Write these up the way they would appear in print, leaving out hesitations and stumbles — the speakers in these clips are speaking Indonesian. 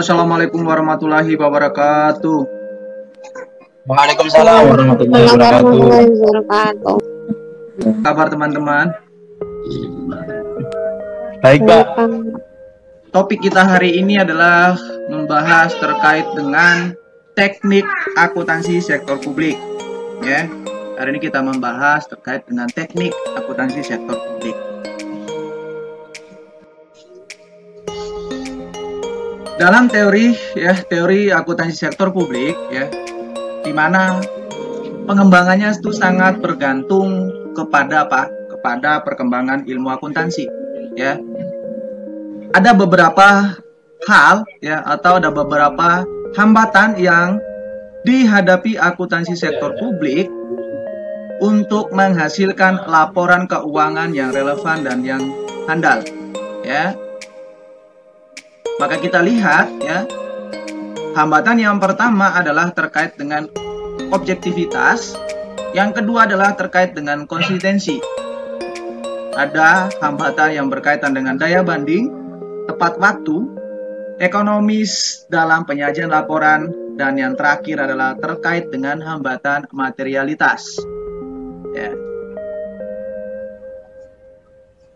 Assalamualaikum warahmatullahi wabarakatuh. Waalaikumsalam warahmatullahi wabarakatuh. Kabar teman-teman? Baik, Pak. Topik kita hari ini adalah membahas terkait dengan teknik akuntansi sektor publik. Ya, hari ini kita membahas terkait dengan teknik akuntansi sektor publik. Dalam teori akuntansi sektor publik, ya, di mana pengembangannya itu sangat bergantung kepada apa? Kepada perkembangan ilmu akuntansi, ya. Ada beberapa hal, ya, atau ada beberapa hambatan yang dihadapi akuntansi sektor publik untuk menghasilkan laporan keuangan yang relevan dan yang handal, ya. Maka kita lihat, ya, hambatan yang pertama adalah terkait dengan objektivitas, yang kedua adalah terkait dengan konsistensi. Ada hambatan yang berkaitan dengan daya banding, tepat waktu, ekonomis dalam penyajian laporan, dan yang terakhir adalah terkait dengan hambatan materialitas. Ya.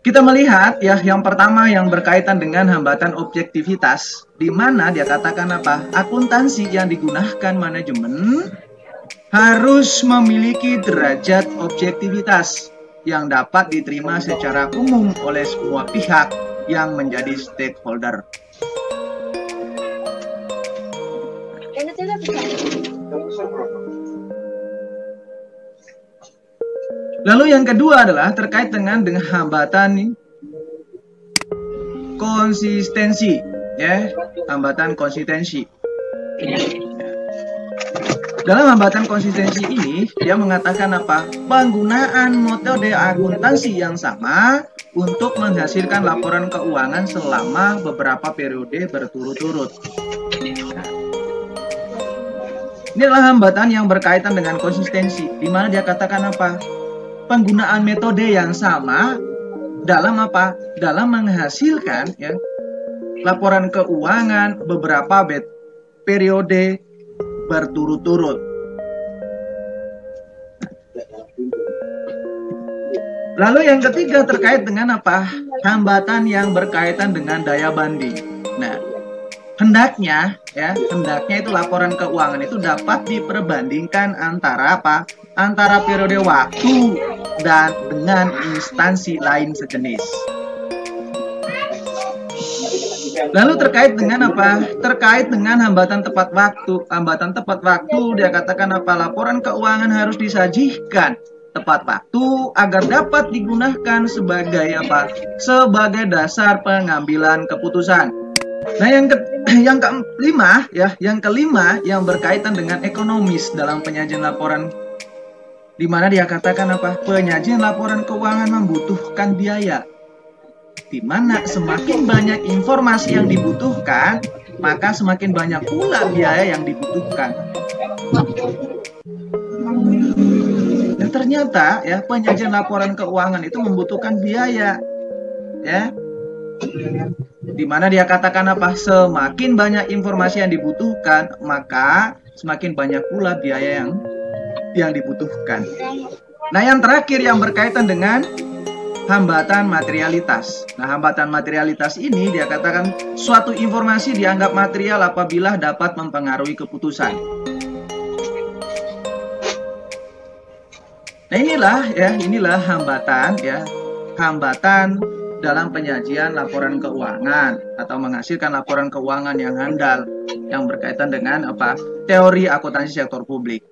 Kita melihat, ya, yang pertama yang berkaitan dengan hambatan objektivitas, di mana dia katakan apa? Akuntansi yang digunakan manajemen harus memiliki derajat objektivitas yang dapat diterima secara umum oleh semua pihak yang menjadi stakeholder. Lalu yang kedua adalah terkait dengan hambatan konsistensi, ya, hambatan konsistensi. Dalam hambatan konsistensi ini, dia mengatakan apa? Penggunaan metode akuntansi yang sama untuk menghasilkan laporan keuangan selama beberapa periode berturut-turut. Ini adalah hambatan yang berkaitan dengan konsistensi, di mana dia katakan apa? Penggunaan metode yang sama dalam apa? Dalam menghasilkan, ya, laporan keuangan beberapa periode berturut-turut. Lalu yang ketiga terkait dengan apa? Hambatan yang berkaitan dengan daya banding. Nah, hendaknya itu laporan keuangan itu dapat diperbandingkan antara apa? Antara periode waktu dan dengan instansi lain sejenis. Lalu terkait dengan apa? Terkait dengan hambatan tepat waktu. Hambatan tepat waktu dia katakan apa? Laporan keuangan harus disajikan tepat waktu agar dapat digunakan sebagai apa? Sebagai dasar pengambilan keputusan. Nah, yang kelima, ya, yang berkaitan dengan ekonomis dalam penyajian laporan, di mana dia katakan apa? Penyajian laporan keuangan membutuhkan biaya. Di mana semakin banyak informasi yang dibutuhkan, maka semakin banyak pula biaya yang dibutuhkan. Dan ternyata, ya, penyajian laporan keuangan itu membutuhkan biaya, ya. Di mana dia katakan apa? Semakin banyak informasi yang dibutuhkan, maka semakin banyak pula biaya yang dibutuhkan. Nah, yang terakhir yang berkaitan dengan hambatan materialitas. Nah, hambatan materialitas ini dia katakan suatu informasi dianggap material apabila dapat mempengaruhi keputusan. Nah, inilah hambatan dalam penyajian laporan keuangan atau menghasilkan laporan keuangan yang handal yang berkaitan dengan apa? Teori akuntansi sektor publik.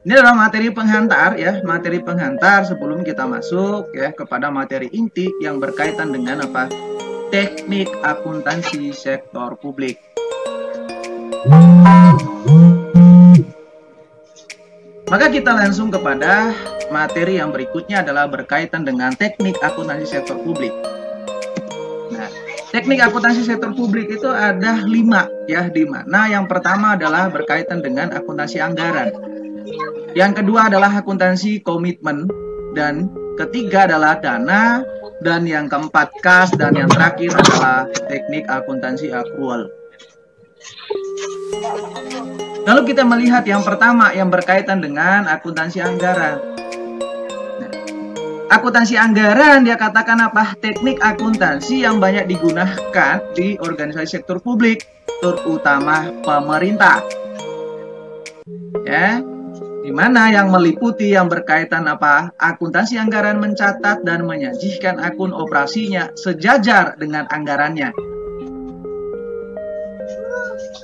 Ini adalah materi penghantar, ya, materi penghantar sebelum kita masuk, ya, kepada materi inti yang berkaitan dengan apa? Teknik akuntansi sektor publik. Maka kita langsung kepada materi yang berikutnya adalah berkaitan dengan teknik akuntansi sektor publik. Nah, teknik akuntansi sektor publik itu ada 5, ya, di mana yang pertama adalah berkaitan dengan akuntansi anggaran. Yang kedua adalah akuntansi komitmen, dan ketiga adalah dana, Dan yang keempat kas, dan yang terakhir adalah teknik akuntansi akrual. Lalu kita melihat yang pertama yang berkaitan dengan akuntansi anggaran. Akuntansi anggaran dia katakan apa? Teknik akuntansi yang banyak digunakan di organisasi sektor publik, terutama pemerintah. Ya, di mana yang meliputi yang berkaitan apa? Akuntansi anggaran mencatat dan menyajikan akun operasinya sejajar dengan anggarannya.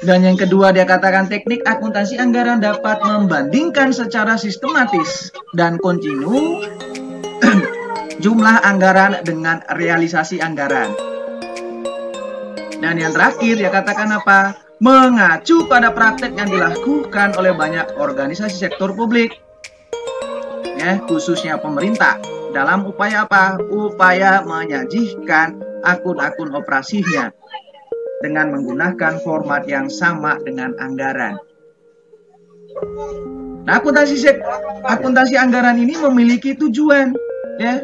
Dan yang kedua dia katakan teknik akuntansi anggaran dapat membandingkan secara sistematis dan kontinu jumlah anggaran dengan realisasi anggaran. Dan yang terakhir dia katakan apa? Mengacu pada praktek yang dilakukan oleh banyak organisasi sektor publik, ya, khususnya pemerintah, dalam upaya apa? Upaya menyajikan akun-akun operasinya dengan menggunakan format yang sama dengan anggaran. Nah, akuntansi anggaran ini memiliki tujuan, ya.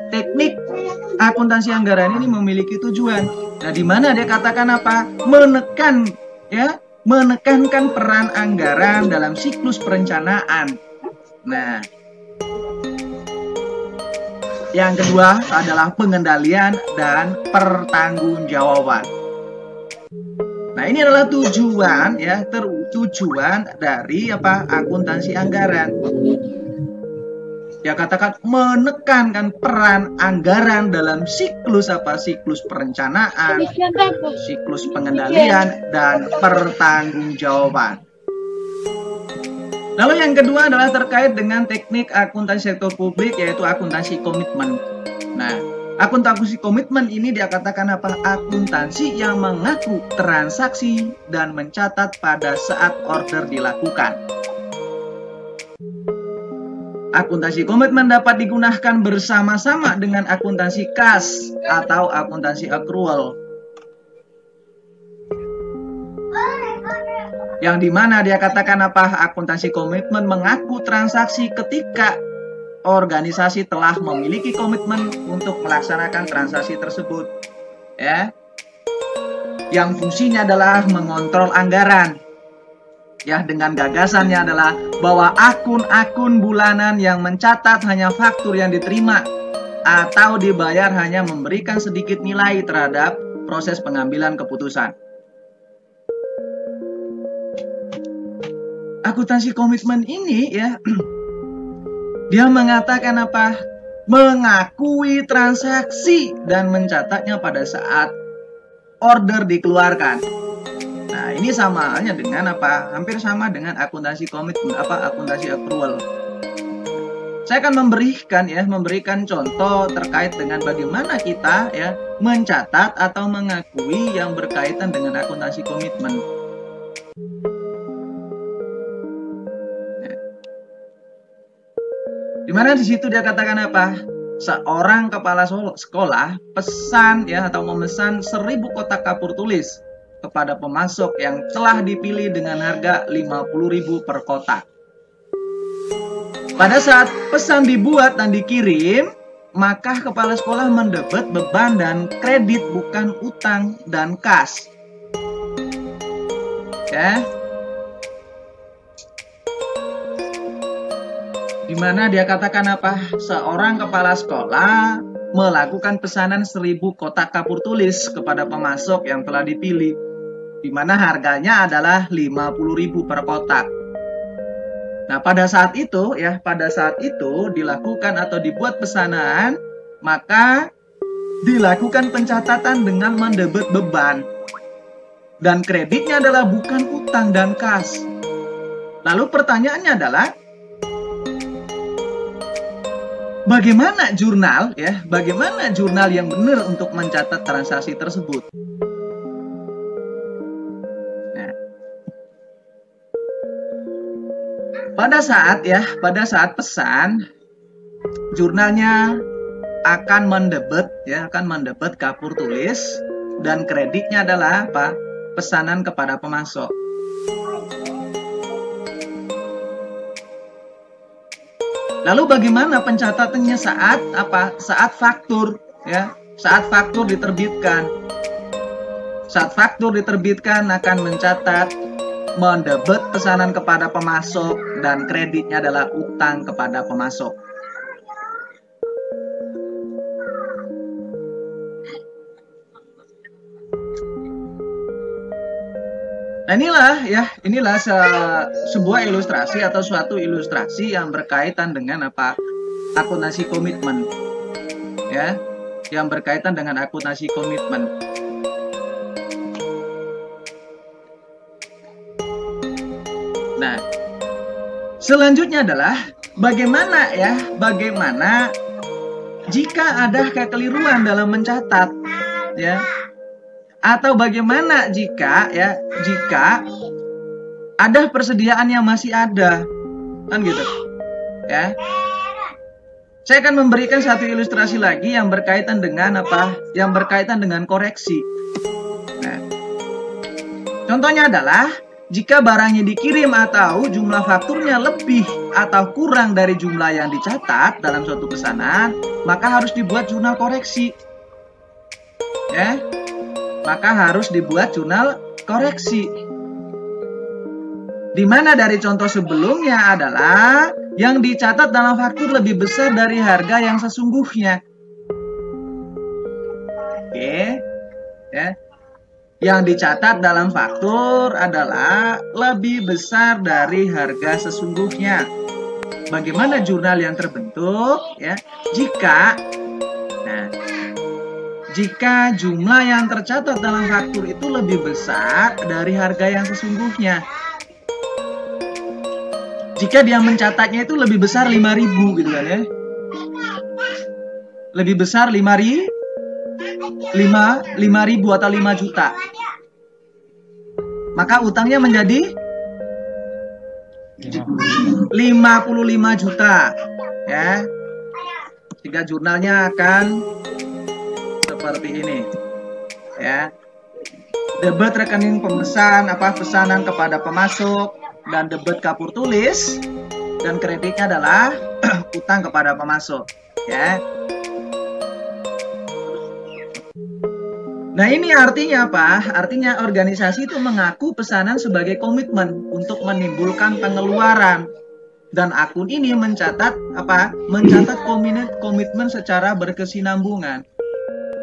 Teknik akuntansi anggaran ini memiliki tujuan. Nah, di mana dia katakan apa? Menekankan peran anggaran dalam siklus perencanaan. Nah, yang kedua adalah pengendalian dan pertanggungjawaban. Nah, ini adalah tujuan, ya, tujuan dari apa? Akuntansi anggaran. Dia katakan menekankan peran anggaran dalam siklus apa? Siklus perencanaan, siklus pengendalian, dan pertanggungjawaban. Lalu yang kedua adalah terkait dengan teknik akuntansi sektor publik, yaitu akuntansi komitmen. Nah, akuntansi komitmen ini dia katakan apa? Akuntansi yang mengaku transaksi dan mencatat pada saat order dilakukan. Akuntansi komitmen dapat digunakan bersama-sama dengan akuntansi kas atau akuntansi akrual. Yang dimana dia katakan apa? Akuntansi komitmen mengaku transaksi ketika organisasi telah memiliki komitmen untuk melaksanakan transaksi tersebut, ya. Yang fungsinya adalah mengontrol anggaran. Ya, dengan gagasannya adalah bahwa akun-akun bulanan yang mencatat hanya faktur yang diterima atau dibayar hanya memberikan sedikit nilai terhadap proses pengambilan keputusan. Akuntansi komitmen ini, ya, dia mengatakan apa? Mengakui transaksi dan mencatatnya pada saat order dikeluarkan. Nah, ini sama halnya dengan apa? Hampir sama dengan akuntansi komitmen, akuntansi akrual. Saya akan memberikan contoh terkait dengan bagaimana kita, ya, mencatat atau mengakui yang berkaitan dengan akuntansi komitmen. Dimana di situ dia katakan apa? Seorang kepala sekolah pesan, ya, atau memesan 1000 kotak kapur tulis kepada pemasok yang telah dipilih dengan harga 50.000 per kotak. Pada saat pesan dibuat dan dikirim, maka kepala sekolah mendebet beban dan kredit, bukan utang dan kas. Ya. Dimana dia katakan apa? Seorang kepala sekolah melakukan pesanan 1000 kotak kapur tulis kepada pemasok yang telah dipilih, di mana harganya adalah 50.000 per kotak. Nah, pada saat itu, ya, dilakukan atau dibuat pesanan, maka dilakukan pencatatan dengan mendebet beban. Dan kreditnya adalah bukan utang dan kas. Lalu pertanyaannya adalah, bagaimana jurnal yang benar untuk mencatat transaksi tersebut? Nah, pada saat pesan, jurnalnya akan mendebet kapur tulis, dan kreditnya adalah apa? Pesanan kepada pemasok. Lalu bagaimana pencatatannya saat apa? Saat faktur, ya. Saat faktur diterbitkan. Saat faktur diterbitkan akan mencatat mendebet pesanan kepada pemasok dan kreditnya adalah utang kepada pemasok. Nah inilah sebuah ilustrasi atau suatu ilustrasi yang berkaitan dengan apa? Akuntansi komitmen. Ya, yang berkaitan dengan akuntansi komitmen. Nah, selanjutnya adalah bagaimana jika ada kekeliruan dalam mencatat, ya. Atau bagaimana jika ada persediaan yang masih ada, kan gitu, ya. Saya akan memberikan satu ilustrasi lagi yang berkaitan dengan apa? Yang berkaitan dengan koreksi. Nah, contohnya adalah jika barangnya dikirim atau jumlah fakturnya lebih atau kurang dari jumlah yang dicatat dalam suatu pesanan, maka harus dibuat jurnal koreksi, ya. Maka harus dibuat jurnal koreksi. Di mana dari contoh sebelumnya adalah yang dicatat dalam faktur lebih besar dari harga yang sesungguhnya. Oke, ya. Yang dicatat dalam faktur adalah lebih besar dari harga sesungguhnya. Bagaimana jurnal yang terbentuk, ya? Jika jumlah yang tercatat dalam faktur itu lebih besar dari harga yang sesungguhnya. Jika dia mencatatnya itu lebih besar 5.000 gitu kan, ya. Lebih besar 5.000 atau 5 juta. Maka utangnya menjadi 55 juta, ya. Sehingga jurnalnya akan seperti ini, ya. Debit rekening pesanan kepada pemasok dan debit kapur tulis, dan kreditnya adalah utang kepada pemasok, ya. Nah, ini artinya apa? Artinya organisasi itu mengaku pesanan sebagai komitmen untuk menimbulkan pengeluaran, dan akun ini mencatat apa? Mencatat komitmen secara berkesinambungan.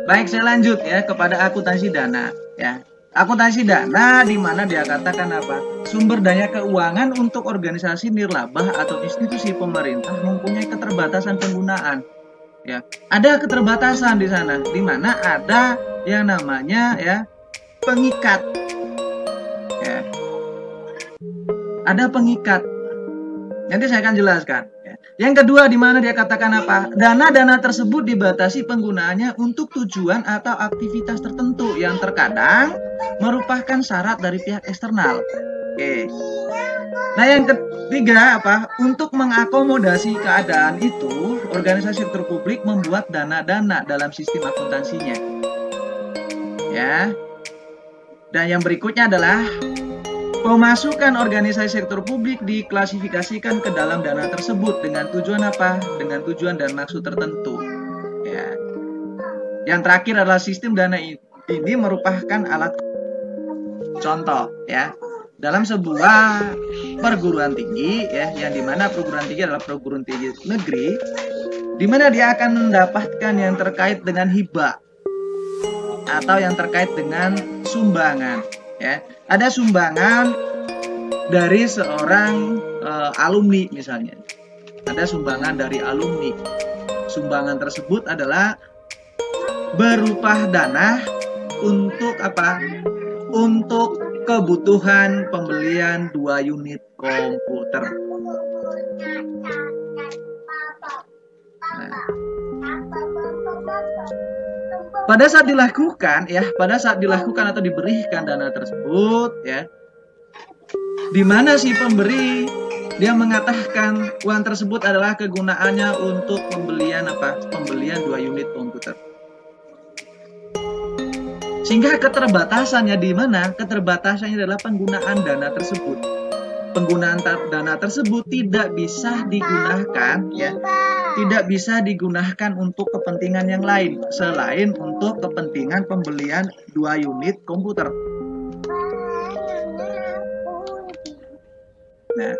Baik, saya lanjut ya kepada akuntansi dana, ya. Akuntansi dana di mana dia katakan apa? Sumber daya keuangan untuk organisasi nirlaba atau institusi pemerintah mempunyai keterbatasan penggunaan. Ya, ada keterbatasan di sana, di mana ada yang namanya ya pengikat. Ya. Ada pengikat. Nanti saya akan jelaskan. Yang kedua, di mana dia katakan apa? Dana-dana tersebut dibatasi penggunaannya untuk tujuan atau aktivitas tertentu yang terkadang merupakan syarat dari pihak eksternal. Oke. Nah, yang ketiga apa? Untuk mengakomodasi keadaan itu, organisasi sektor publik membuat dana-dana dalam sistem akuntansinya. Ya. Dan yang berikutnya adalah pemasukan organisasi sektor publik diklasifikasikan ke dalam dana tersebut dengan tujuan apa? Dengan tujuan dan maksud tertentu. Ya. Yang terakhir adalah sistem dana ini merupakan alat contoh, ya. Dalam sebuah perguruan tinggi, ya, yang dimana perguruan tinggi adalah perguruan tinggi negeri, dimana dia akan mendapatkan yang terkait dengan hibah atau yang terkait dengan sumbangan. Ya, ada sumbangan dari seorang alumni misalnya. Ada sumbangan dari alumni. Sumbangan tersebut adalah berupa dana untuk apa? Untuk kebutuhan pembelian 2 unit komputer. Nah, pada saat dilakukan atau diberikan dana tersebut, ya, di mana si pemberi dia mengatakan uang tersebut adalah kegunaannya untuk pembelian apa? Pembelian 2 unit komputer. Sehingga keterbatasannya di mana? Keterbatasannya adalah penggunaan dana tersebut. penggunaan dana tersebut tidak bisa digunakan ya, tidak bisa digunakan untuk kepentingan yang lain selain untuk kepentingan pembelian 2 unit komputer. Nah,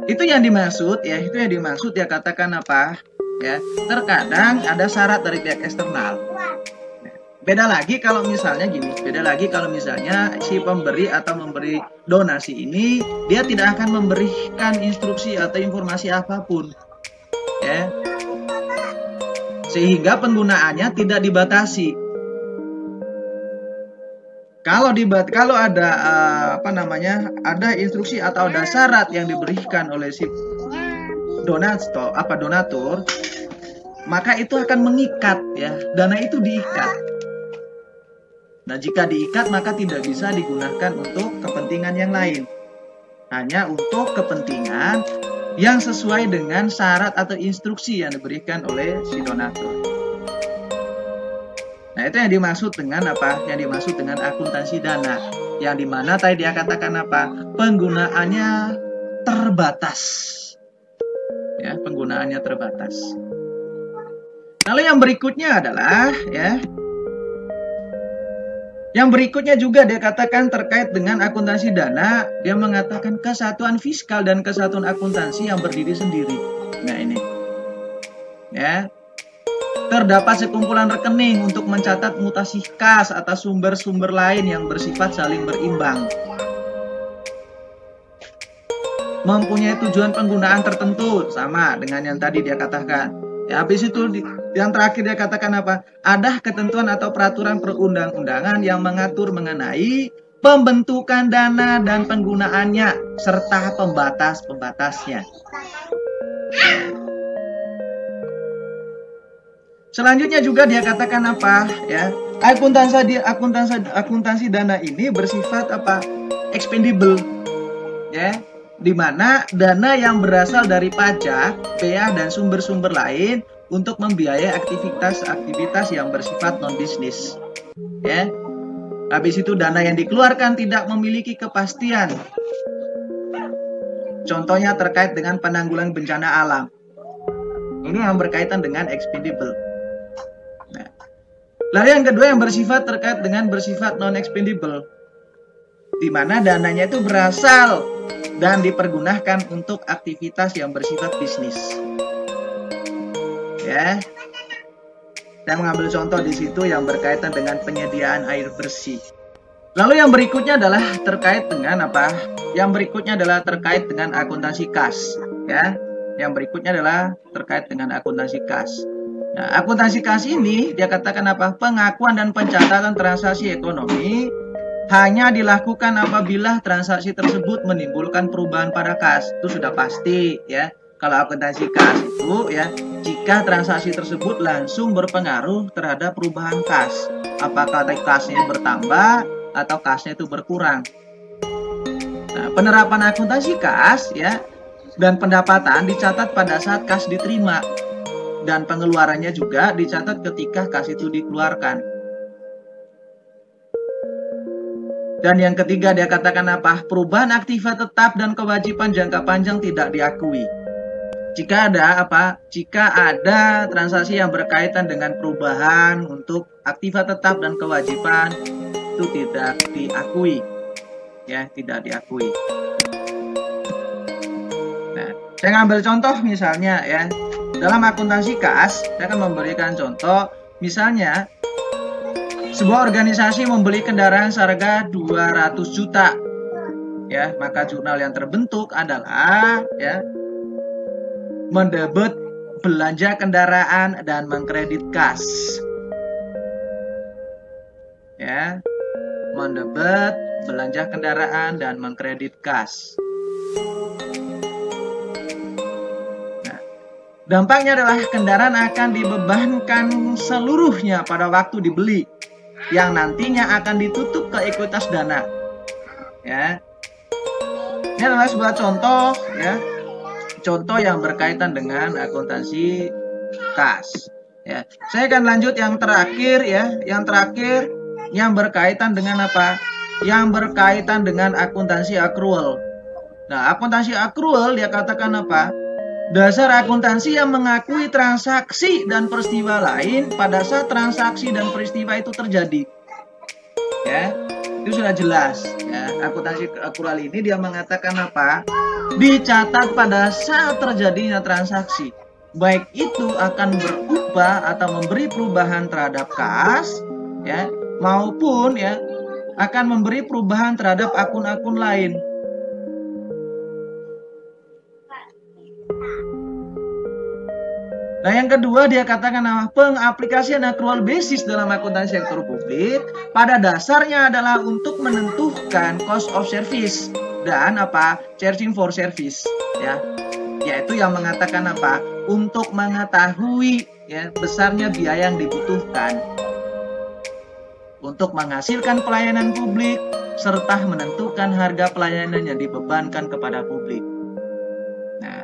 itu yang dimaksud ya, itu yang dimaksud ya, katakan apa ya, terkadang ada syarat dari pihak eksternal. Beda lagi kalau misalnya gini, beda lagi kalau misalnya si pemberi atau memberi donasi ini dia tidak akan memberikan instruksi atau informasi apapun ya, sehingga penggunaannya tidak dibatasi. Kalau ada ada instruksi atau ada syarat yang diberikan oleh si donatur, maka itu akan mengikat ya, dana itu diikat. Nah, jika diikat maka tidak bisa digunakan untuk kepentingan yang lain, hanya untuk kepentingan yang sesuai dengan syarat atau instruksi yang diberikan oleh si donatur. Nah, itu yang dimaksud dengan apa? Yang dimaksud dengan akuntansi dana, yang dimana tadi dia katakan apa? Penggunaannya terbatas. Ya, penggunaannya terbatas. Lalu yang berikutnya adalah ya, yang berikutnya juga dia katakan terkait dengan akuntansi dana, dia mengatakan kesatuan fiskal dan kesatuan akuntansi yang berdiri sendiri. Nah, ini ya, terdapat sekumpulan rekening untuk mencatat mutasi kas atau sumber-sumber lain yang bersifat saling berimbang, mempunyai tujuan penggunaan tertentu, sama dengan yang tadi dia katakan. Ya, habis itu yang terakhir dia katakan apa? Ada ketentuan atau peraturan perundang-undangan yang mengatur mengenai pembentukan dana dan penggunaannya serta pembatas-pembatasnya. Selanjutnya juga dia katakan apa? Ya, akuntansi dana ini bersifat apa? Expendable. Ya, di mana dana yang berasal dari pajak, bea dan sumber-sumber lain untuk membiayai aktivitas yang bersifat non-bisnis. Ya. Habis itu dana yang dikeluarkan tidak memiliki kepastian. Contohnya terkait dengan penanggulangan bencana alam. Ini yang berkaitan dengan expendable. Nah. Lalu yang kedua yang bersifat non-expendable, di mana dananya itu berasal dan dipergunakan untuk aktivitas yang bersifat bisnis. Ya, saya mengambil contoh di situ yang berkaitan dengan penyediaan air bersih. Lalu yang berikutnya adalah terkait dengan apa? Yang berikutnya adalah terkait dengan akuntansi kas. Ya, yang berikutnya adalah terkait dengan akuntansi kas. Nah, akuntansi kas ini dia katakan apa? Pengakuan dan pencatatan transaksi ekonomi hanya dilakukan apabila transaksi tersebut menimbulkan perubahan pada kas. Itu sudah pasti ya. Kalau akuntansi kas itu ya, jika transaksi tersebut langsung berpengaruh terhadap perubahan kas. Apakah kasnya bertambah atau kasnya itu berkurang. Nah, penerapan akuntansi kas ya dan pendapatan dicatat pada saat kas diterima, dan pengeluarannya juga dicatat ketika kas itu dikeluarkan. Dan yang ketiga dia katakan apa? Perubahan aktiva tetap dan kewajiban jangka panjang tidak diakui. Jika ada transaksi yang berkaitan dengan perubahan untuk aktiva tetap dan kewajiban, itu tidak diakui. Ya, tidak diakui. Nah, saya ngambil contoh misalnya ya. Dalam akuntansi kas, saya akan memberikan contoh misalnya sebuah organisasi membeli kendaraan seharga 200 juta. Ya, maka jurnal yang terbentuk adalah ya, mendebet belanja kendaraan dan mengkredit kas. Ya, mendebet belanja kendaraan dan mengkredit kas. Nah, dampaknya adalah kendaraan akan dibebankan seluruhnya pada waktu dibeli, yang nantinya akan ditutup ke ekuitas dana. Ya, ini adalah sebuah contoh ya, contoh yang berkaitan dengan akuntansi kas. Ya, saya akan lanjut yang terakhir ya, yang berkaitan dengan apa? Yang berkaitan dengan akuntansi accrual. Nah, akuntansi akrual dia katakan apa? Dasar akuntansi yang mengakui transaksi dan peristiwa lain pada saat transaksi dan peristiwa itu terjadi. Ya, itu sudah jelas. Ya, akuntansi akrual ini dia mengatakan apa? Dicatat pada saat terjadinya transaksi. Baik itu akan berubah atau memberi perubahan terhadap kas, ya, maupun ya akan memberi perubahan terhadap akun-akun lain. Nah, yang kedua dia katakan pengaplikasian accrual basis dalam akuntansi sektor publik pada dasarnya adalah untuk menentukan cost of service dan apa? Charging for service, ya. Yaitu yang mengatakan apa? Untuk mengetahui ya besarnya biaya yang dibutuhkan untuk menghasilkan pelayanan publik serta menentukan harga pelayanan yang dibebankan kepada publik. Nah,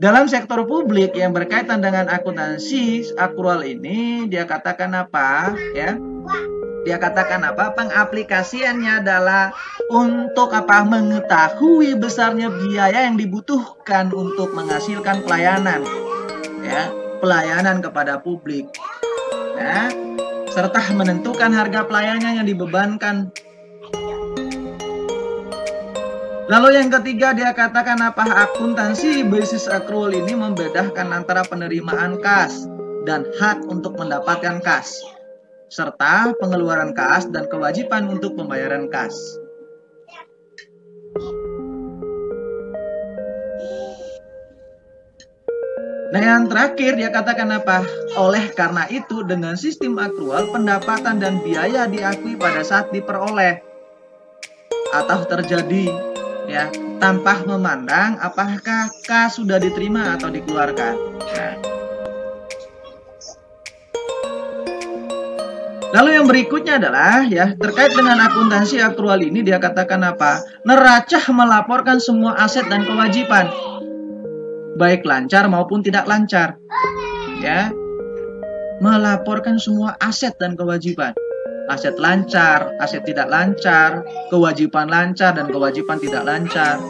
dalam sektor publik yang berkaitan dengan akuntansi akrual ini dia katakan apa ya? Dia katakan apa? Pengaplikasiannya adalah untuk apa? Mengetahui besarnya biaya yang dibutuhkan untuk menghasilkan pelayanan ya, pelayanan kepada publik. Nah, serta menentukan harga pelayanan yang dibebankan. Lalu yang ketiga dia katakan apa? Akuntansi basis accrual ini membedakan antara penerimaan kas dan hak untuk mendapatkan kas, serta pengeluaran kas dan kewajiban untuk pembayaran kas. Nah, yang terakhir dia katakan apa? Oleh karena itu dengan sistem akrual pendapatan dan biaya diakui pada saat diperoleh atau terjadi ya, tanpa memandang apakah kas sudah diterima atau dikeluarkan. Nah. Lalu yang berikutnya adalah ya terkait dengan akuntansi akrual ini dia katakan apa? Neraca melaporkan semua aset dan kewajiban, baik lancar maupun tidak lancar. Ya. Melaporkan semua aset dan kewajiban. Aset lancar, aset tidak lancar, kewajiban lancar dan kewajiban tidak lancar.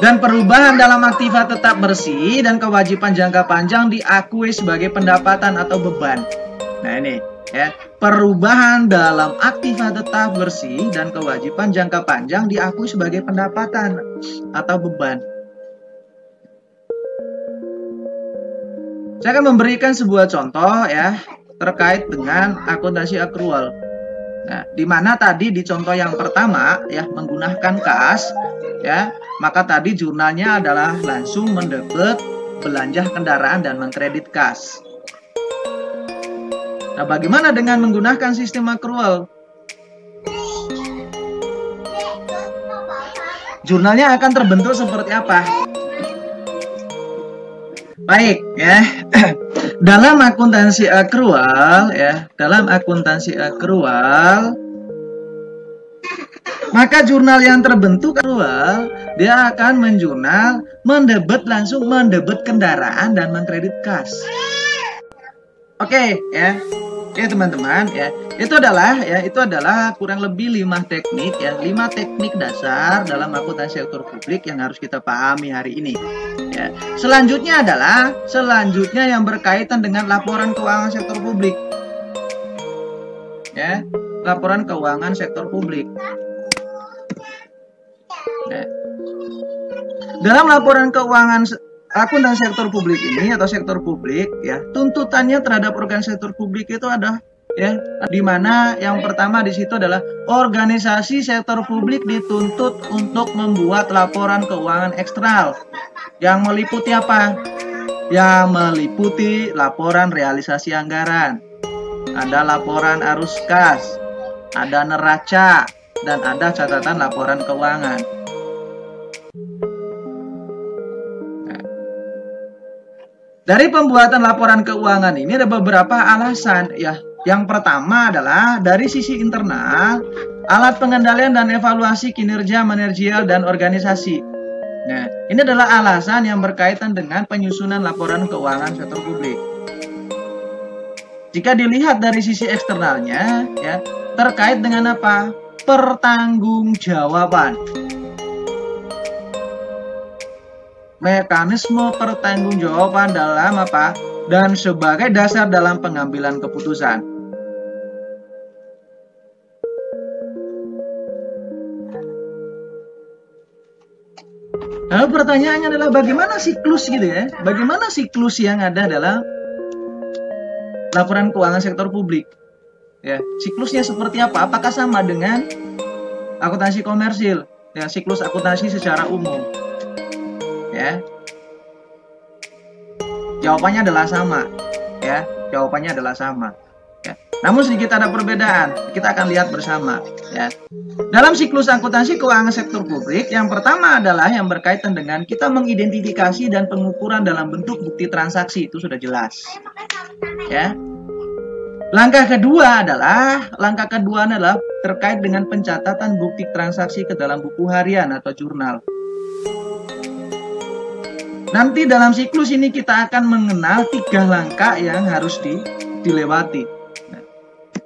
Dan perubahan dalam aktiva tetap bersih dan kewajiban jangka panjang diakui sebagai pendapatan atau beban. Nah ini ya, perubahan dalam aktiva tetap bersih dan kewajiban jangka panjang diakui sebagai pendapatan atau beban. Saya akan memberikan sebuah contoh ya terkait dengan akuntansi akrual. Nah, di mana tadi di contoh yang pertama ya menggunakan kas ya, maka tadi jurnalnya adalah langsung mendebet belanja kendaraan dan mengkredit kas. Nah, bagaimana dengan menggunakan sistem akrual? Jurnalnya akan terbentuk seperti apa? Baik ya. Dalam akuntansi akrual ya, maka jurnal yang terbentuk akrual dia akan menjurnal mendebet langsung mendebet kendaraan dan mengkredit kas. Oke ya. Oke teman-teman ya. Itu adalah kurang lebih 5 teknik ya, 5 teknik dasar dalam akuntansi sektor publik yang harus kita pahami hari ini. Ya. Selanjutnya yang berkaitan dengan laporan keuangan sektor publik. Ya, laporan keuangan sektor publik. Nah, dalam laporan keuangan akuntansi sektor publik ini atau sektor publik ya, tuntutannya terhadap organ sektor publik itu ada ya, di mana yang pertama di situ adalah organisasi sektor publik dituntut untuk membuat laporan keuangan eksternal yang meliputi apa? Yang meliputi laporan realisasi anggaran, ada laporan arus kas, ada neraca, dan ada catatan laporan keuangan. Nah, dari pembuatan laporan keuangan ini ada beberapa alasan ya. Yang pertama adalah dari sisi internal, alat pengendalian dan evaluasi kinerja manajerial dan organisasi. Nah, ini adalah alasan yang berkaitan dengan penyusunan laporan keuangan sektor publik. Jika dilihat dari sisi eksternalnya, ya terkait dengan apa? pertanggungjawaban. Mekanisme pertanggungjawaban dalam apa? Dan sebagai dasar dalam pengambilan keputusan. Lalu pertanyaannya adalah bagaimana siklus gitu ya? Bagaimana siklus yang ada dalam laporan keuangan sektor publik? Ya, siklusnya seperti apa? Apakah sama dengan akuntansi komersil? Ya, siklus akuntansi secara umum. Ya. Jawabannya adalah sama, ya. Jawabannya adalah sama. Ya. Namun sedikit ada perbedaan. Kita akan lihat bersama, ya. Dalam siklus akuntansi keuangan sektor publik, yang pertama adalah yang berkaitan dengan kita mengidentifikasi dan pengukuran dalam bentuk bukti transaksi, itu sudah jelas. Ya. Langkah kedua adalah terkait dengan pencatatan bukti transaksi ke dalam buku harian atau jurnal. Nanti dalam siklus ini kita akan mengenal 3 langkah yang harus dilewati.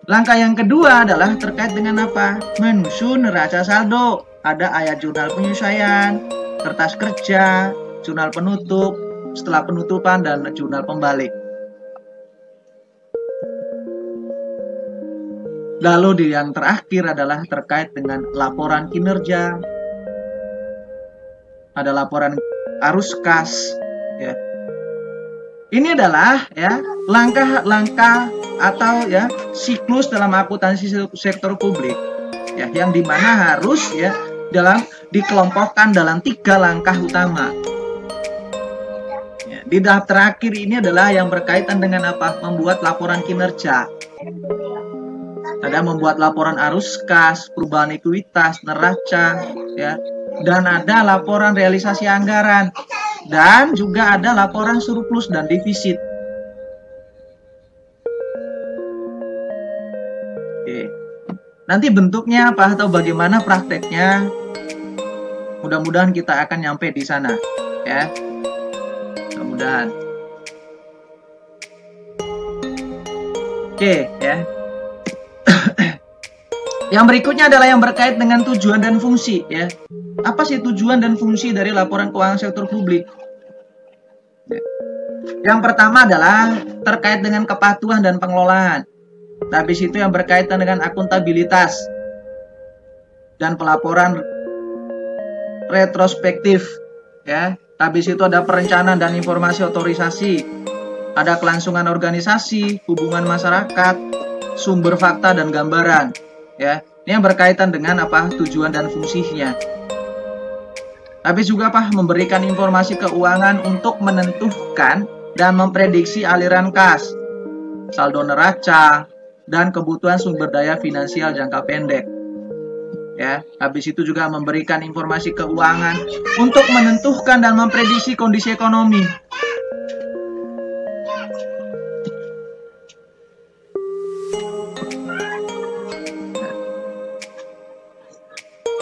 Langkah yang kedua adalah terkait dengan apa? Menyusun neraca saldo. Ada ayat jurnal penyesuaian, kertas kerja, jurnal penutup, setelah penutupan, dan jurnal pembalik. Lalu yang terakhir adalah terkait dengan laporan kinerja. Ada laporan arus kas, ya. Ini adalah ya langkah-langkah atau ya siklus dalam akuntansi sektor publik, ya, yang dimana harus ya dikelompokkan dalam 3 langkah utama. Ya, di tahap terakhir ini adalah yang berkaitan dengan apa? Membuat laporan kinerja. Ada membuat laporan arus kas, perubahan ekuitas, neraca, ya. Dan ada laporan realisasi anggaran, dan juga ada laporan surplus dan defisit. Oke. Nanti bentuknya apa atau bagaimana prakteknya? Mudah-mudahan kita akan nyampe di sana, ya. Mudah-mudahan. Oke, ya. Yang berikutnya adalah yang berkait dengan tujuan dan fungsi, ya. Apa sih tujuan dan fungsi dari laporan keuangan sektor publik? Yang pertama adalah terkait dengan kepatuhan dan pengelolaan. Habis itu yang berkaitan dengan akuntabilitas dan pelaporan retrospektif, ya. Habis itu ada perencanaan dan informasi otorisasi, ada kelangsungan organisasi, hubungan masyarakat, sumber fakta dan gambaran, ya. Ini yang berkaitan dengan apa? Tujuan dan fungsinya. Habis juga apa? Memberikan informasi keuangan untuk menentukan dan memprediksi aliran kas, saldo neraca, dan kebutuhan sumber daya finansial jangka pendek. Ya, habis itu juga memberikan informasi keuangan untuk menentukan dan memprediksi kondisi ekonomi.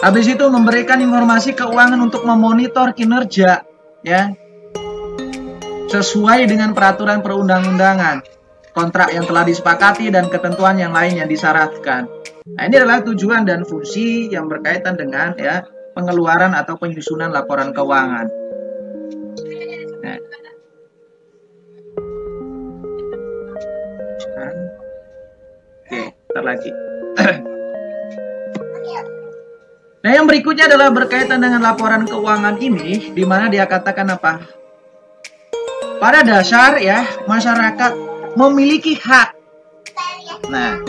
Habis itu memberikan informasi keuangan untuk memonitor kinerja, ya, sesuai dengan peraturan perundang-undangan, kontrak yang telah disepakati, dan ketentuan yang lain yang disyaratkan. Nah, ini adalah tujuan dan fungsi yang berkaitan dengan ya pengeluaran atau penyusunan laporan keuangan. Nah. Oke, ntar lagi. Nah, yang berikutnya adalah berkaitan dengan laporan keuangan ini, di mana dia katakan apa? Pada dasar ya, masyarakat memiliki hak. Nah,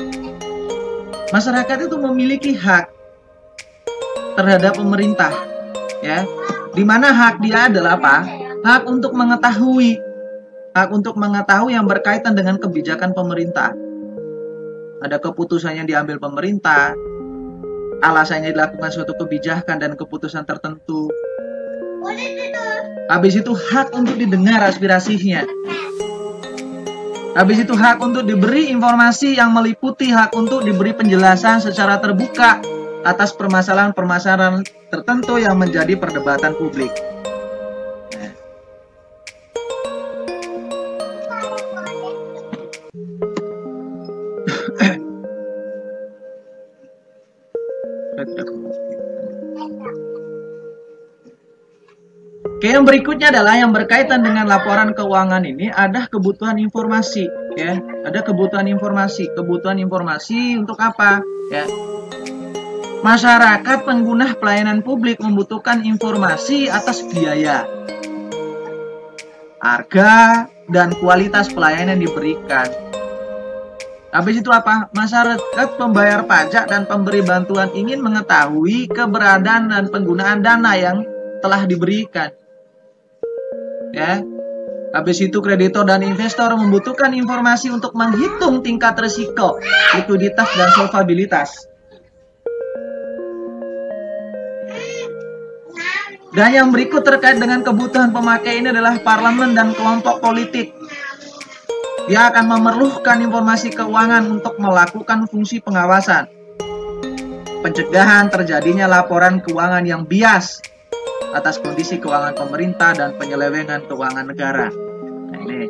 masyarakat itu memiliki hak terhadap pemerintah, ya. Di mana hak dia adalah apa? Hak untuk mengetahui, yang berkaitan dengan kebijakan pemerintah. Ada keputusan yang diambil pemerintah, alasannya dilakukan suatu kebijakan dan keputusan tertentu. Habis itu hak untuk didengar aspirasinya. Habis itu hak untuk diberi informasi yang meliputi hak untuk diberi penjelasan secara terbuka atas permasalahan-permasalahan tertentu yang menjadi perdebatan publik. Oke, yang berikutnya adalah yang berkaitan dengan laporan keuangan ini ada kebutuhan informasi, ya. Ada kebutuhan informasi. Kebutuhan informasi untuk apa? Ya. Masyarakat pengguna pelayanan publik membutuhkan informasi atas biaya, harga, dan kualitas pelayanan yang diberikan. Habis itu apa? Masyarakat pembayar pajak dan pemberi bantuan ingin mengetahui keberadaan dan penggunaan dana yang telah diberikan. Ya. Habis itu kreditor dan investor membutuhkan informasi untuk menghitung tingkat risiko, likuiditas, dan solvabilitas. Dan yang berikut terkait dengan kebutuhan pemakai ini adalah parlemen dan kelompok politik. Dia akan memerlukan informasi keuangan untuk melakukan fungsi pengawasan, pencegahan terjadinya laporan keuangan yang bias atas kondisi keuangan pemerintah dan penyelewengan keuangan negara. Nah, ini.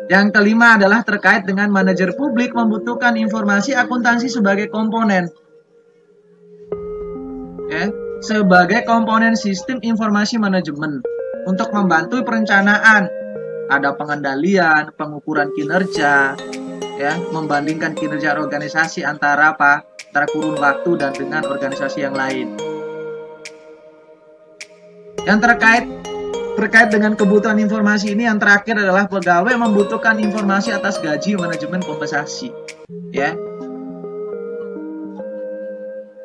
Yang kelima adalah terkait dengan manajer publik membutuhkan informasi akuntansi sebagai komponen. Ya, sebagai komponen sistem informasi manajemen untuk membantu perencanaan, ada pengendalian, pengukuran kinerja, ya, membandingkan kinerja organisasi antara kurun waktu dan dengan organisasi yang lain. Yang terkait dengan kebutuhan informasi ini, yang terakhir adalah pegawai membutuhkan informasi atas gaji, manajemen, kompensasi. Ya,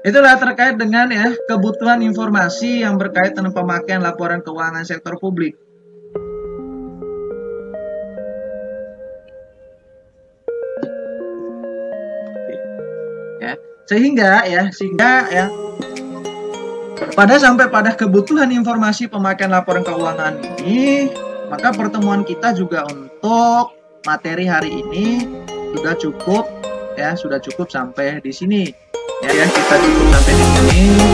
itulah terkait dengan ya kebutuhan informasi yang berkaitan dengan pemakaian laporan keuangan sektor publik. Ya, sehingga sampai pada kebutuhan informasi pemakaian laporan keuangan ini, maka pertemuan kita juga untuk materi hari ini sudah cukup sampai di sini. Ya, kita cukup sampai di sini.